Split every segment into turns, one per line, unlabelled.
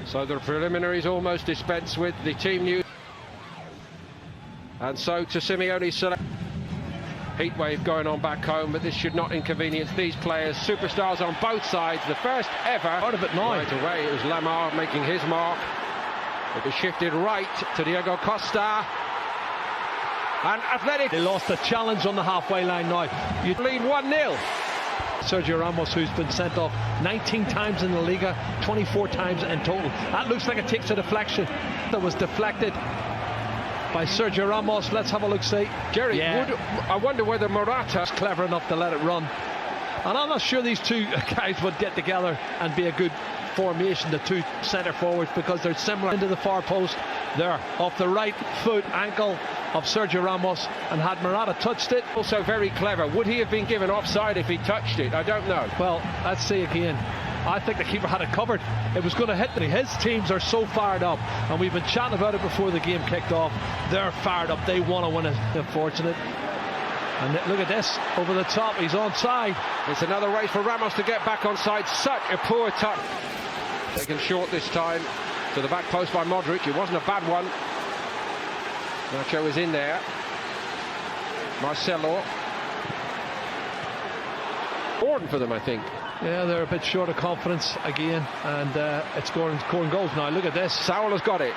So the preliminaries almost dispensed with. The team news. And so to Simeone's select. Heat wave going on back home, but this should not inconvenience these players. Superstars on both sides. The first ever.
Out of it now.
Right away, it was Lamar making his mark. It was shifted right to Diego Costa. And Atlético.
They lost the challenge on the halfway line now.
You lead 1-0.
Sergio Ramos, who's been sent off 19 times in the Liga, 24 times in total. That looks like it takes a deflection. That was deflected by Sergio Ramos. Let's have a look, see.
Jerry, I wonder whether Morata's
clever enough to let it run. And I'm not sure these two guys would get together and be a good formation, the two centre forwards, because they're similar. Into the far post there, off the right foot ankle of Sergio Ramos, and had Morata touched it.
Also very clever. Would he have been given offside if he touched it? I don't know.
Well, let's see again. I think the keeper had it covered. It was going to hit them. His teams are so fired up, and we've been chatting about it before the game kicked off. They're fired up. They want to win it. Unfortunate. And look at this, over the top. He's onside.
It's another race for Ramos to get back onside. Such a poor touch. Taken short this time to the back post by Modric. It wasn't a bad one. Nacho is in there. Marcelo. Important for them, I think.
Yeah, they're a bit short of confidence again, and it's scoring goals now. Look at this.
Saul has got it.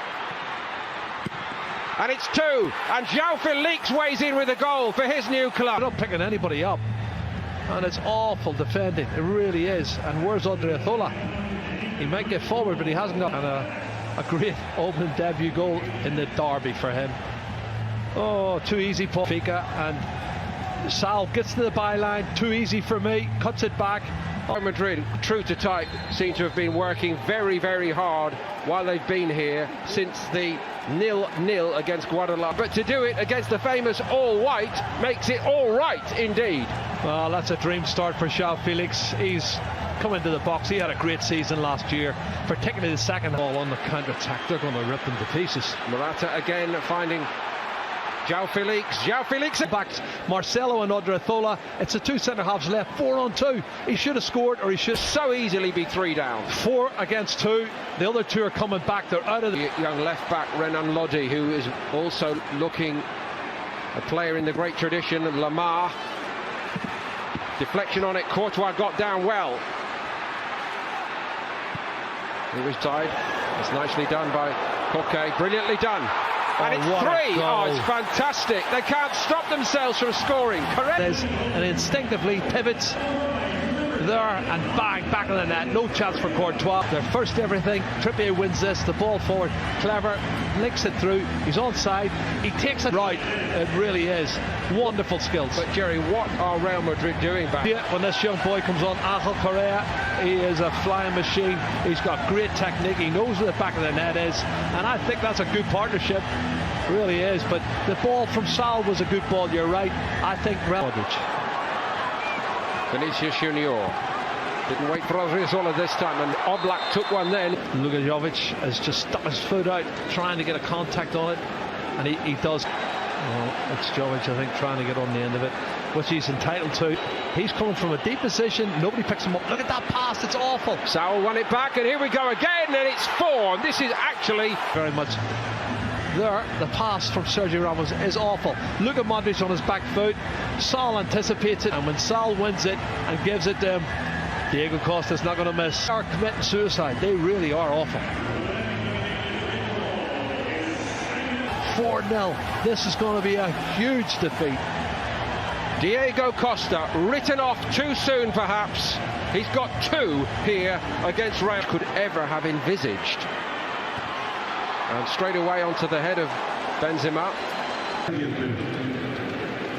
And it's 2. And João Felix weighs in with a goal for his new club.
They're not picking anybody up. And it's awful defending. It really is. And where's Odriozola? He might get forward, but he hasn't got. And a great opening debut goal in the derby for him. Oh, too easy, Paul Fika. And Sal gets to the byline. Too easy for me. Cuts it back.
Madrid, true to type, seem to have been working very, very hard while they've been here since the 0-0 against Guadalajara. But to do it against the famous all-white makes it all right indeed.
Well, that's a dream start for João Felix. He's come into the box. He had a great season last year, particularly the second ball on the counter-attack. They're going to rip them to pieces.
Morata again finding João Felix
backs Marcelo and Odriozola. It's the two centre-halves left, 4-on-2. He should have scored, or he should
so easily be 3 down.
4 against 2. The other 2 are coming back. They're out of the
young left-back Renan Lodi, who is also looking a player in the great tradition of Lamar. Deflection on it. Courtois got down well. It was tied. It's nicely done by Costa. Brilliantly done. And it's 3. Oh, it's fantastic. They can't stop themselves from scoring. Correct.
And instinctively pivots there and bang, back of the net. No chance for Courtois. Their first everything. Trippier wins this. The ball forward. Clever. Links it through. He's onside. He takes it right. It really is. Wonderful skills.
But Jerry, what are Real Madrid doing back?
Yeah, when this young boy comes on, A.Correa, he is a flying machine. He's got great technique. He knows where the back of the net is. And I think that's a good partnership. Really is. But the ball from Sal was a good ball. You're right. I think
Vinicius Junior didn't wait for Odriozola this time, and Oblak took one then.
Lukajovic has just stuck his foot out, trying to get a contact on it, and he does. Well, it's Jovic, I think, trying to get on the end of it, which he's entitled to. He's coming from a deep position. Nobody picks him up. Look at that pass. It's awful.
Saul won it back, and here we go again, and it's 4. And this is actually
very much. There, the pass from Sergio Ramos is awful. Look at Modric on his back foot. Saul anticipates it, and when Saul wins it and gives it to him, Diego Costa's not going to miss. They are committing suicide. They really are awful. 4-0. This is going to be a huge defeat.
Diego Costa, written off too soon perhaps. He's got 2 here against Real. Could ever have envisaged. And straight away onto the head of Benzema.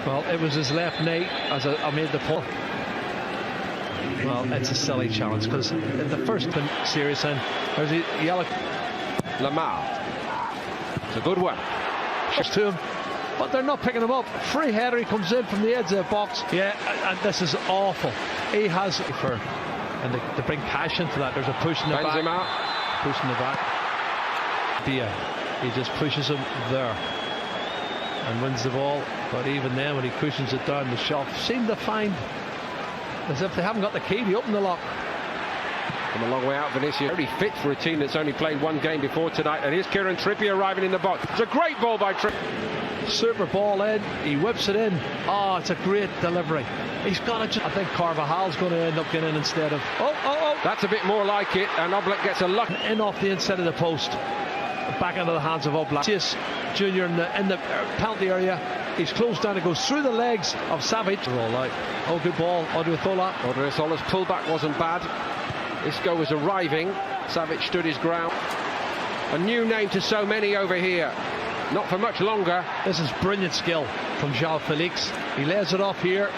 Well, it was his left knee as I made the pull. Well, it's a silly challenge because in the first serious end, there's a yellow.
Lamar. It's a good one.
Just to him, but they're not picking him up. Free header, he comes in from the edge of the box. Yeah, and this is awful. He has for, and to bring passion to that. There's a push in the
Benzema.
back. Push in the back. He just pushes him there and wins the ball, but even then when he cushions it down, the shot seem to find as if they haven't got the key to open the lock.
From a long way out, Vinicius very fit for a team that's only played one game before tonight. And here's Kieran Trippier arriving in the box. It's a great ball by Trippier.
Super ball in, he whips it in. Oh, it's a great delivery. He's got to. I think Carvajal's going to end up getting in instead of. Oh!
That's a bit more like it, and Oblak gets a luck
in off the inside of the post, back into the hands of Oblak. Junior in the penalty area. He's closed down. It goes through the legs of Savic. Oh, good ball, Odriozola.
Odriozola's pullback wasn't bad. Isco was arriving. Savic stood his ground. A new name to so many over here. Not for much longer.
This is brilliant skill from João Felix. He lays it off here,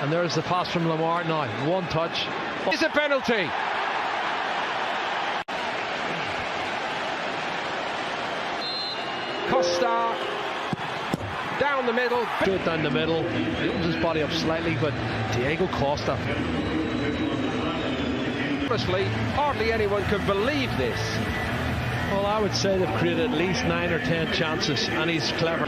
and there's the pass from Lamar. Now, one touch.
It's a penalty. Costa down the middle.
Straight down the middle. He opens his body up slightly, but Diego Costa.
Honestly, hardly anyone can believe this.
Well, I would say they've created at least 9 or 10 chances, and he's clever.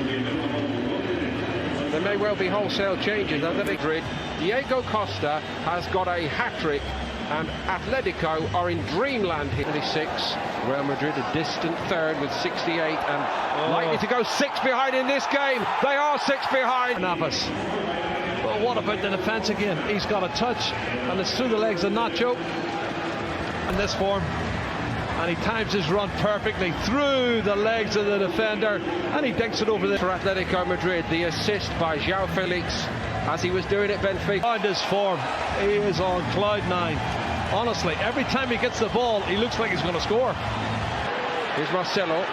There may well be wholesale changes. Atletico Madrid. Diego Costa has got a hat-trick, and Atletico are in dreamland here. 26. Real Madrid a distant third with 68, and likely to go 6 behind in this game. They are 6 behind.
Navas. But what about the defence again? He's got a touch, and it's through the legs of Nacho. In this form. And he times his run perfectly through the legs of the defender, and he dinks it over there.
For Atletico Madrid, the assist by João Felix as he was doing at Benfica.
On this form, he is on cloud 9. Honestly, every time he gets the ball, he looks like he's going to score.
Here's Marcelo.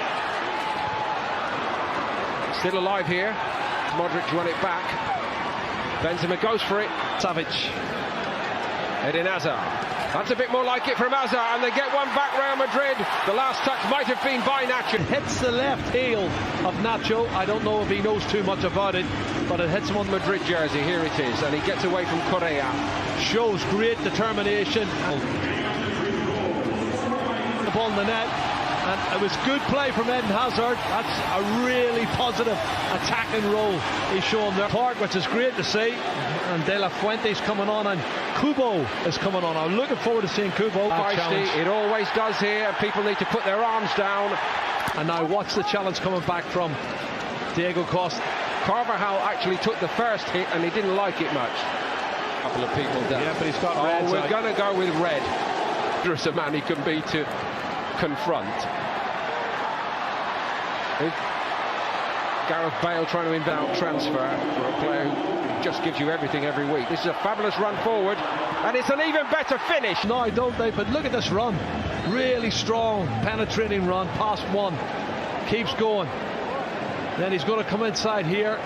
Still alive here. Modric won it back. Benzema goes for it.
Savic.
Eden Hazard. That's a bit more like it from Hazard, and they get one back. Real Madrid. The last touch might have been by Nacho.
It hits the left heel of Nacho. I don't know if he knows too much about it, but it hits him on the
Madrid jersey. Here it is, and he gets away from Correa.
Shows great determination. The ball in the net, and it was good play from Eden Hazard. That's a really positive attacking role he's shown there. Park, which is great to see, and De La Fuente's coming on, and Kubo is coming on. I'm looking forward to seeing Kubo.
It always does here. People need to put their arms down.
And now watch the challenge coming back from Diego Costa.
Carvajal actually took the first hit, and he didn't like it much. A couple of people down.
Yeah, but he's got red.
We're going to go with red. There's a man he can be to confront. Gareth Bale trying to inbound transfer for a player who just gives you everything every week. This is a fabulous run forward, and it's an even better finish.
No, don't they? But look at this run. Really strong, penetrating run, past one. Keeps going. Then he's going to come inside here,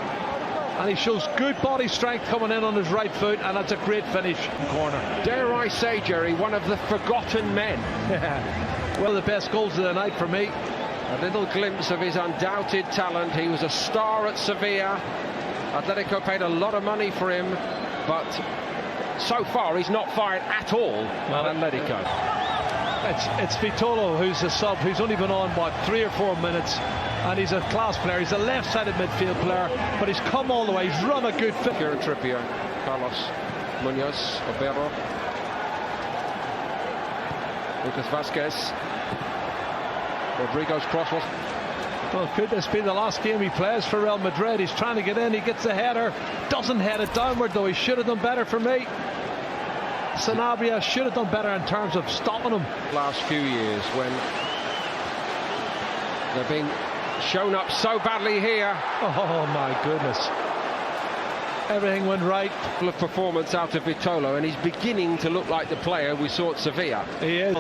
and he shows good body strength coming in on his right foot, and that's a great finish. Corner.
Dare I say, Jerry, one of the forgotten men.
One of the best goals of the night for me.
A little glimpse of his undoubted talent. He was a star at Sevilla. Atletico paid a lot of money for him, but so far he's not fired at all at Atletico.
It's Vitolo who's a sub, who's only been on about 3 or 4 minutes, and he's a class player. He's a left-sided midfield player, but he's come all the way. He's run a good fit.
Kieran Trippier, Carlos Munoz, Obero, Lucas Vazquez. Rodrigo's cross was.
Well, could this be the last game he plays for Real Madrid? He's trying to get in, he gets the header, doesn't head it downward though. He should have done better for me. Sanabria should have done better in terms of stopping him.
Last few years when they're being shown up so badly here.
Oh my goodness. Everything went right.
Full of performance out of Vitolo, and he's beginning to look like the player we saw at Sevilla.
He is.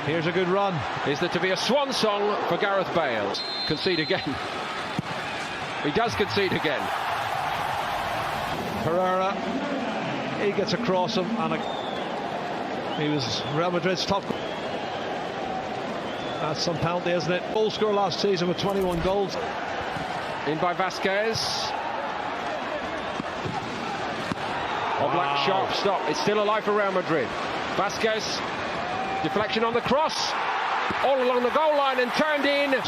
Here's a good run.
Is there to be a swan song for Gareth Bale? Concede again. He does concede again.
Carrera, he gets across him, and he was Real Madrid's top. That's some penalty, isn't it? Goal scorer last season with 21 goals.
In by Vazquez. Oblak, sharp stop. It's still alive for Real Madrid. Vazquez, deflection on the cross, all along the goal line and turned in.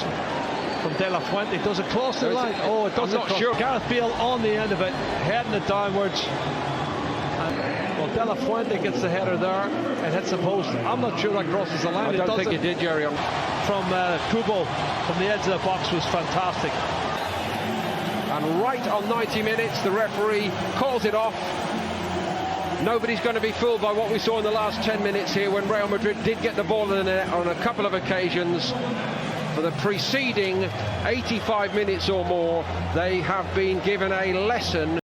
From De La Fuente, does it cross the line? Oh, it doesn't.
I'm not sure.
Gareth Bale on the end of it, heading it downwards. And, well, De La Fuente gets the header there and hits the post. I'm not sure that crosses the line.
I don't think it did, Jerry.
From Kubo from the edge of the box was fantastic.
And right on 90 minutes, the referee calls it off. Nobody's going to be fooled by what we saw in the last 10 minutes here when Real Madrid did get the ball in the net on a couple of occasions. For the preceding 85 minutes or more, they have been given a lesson.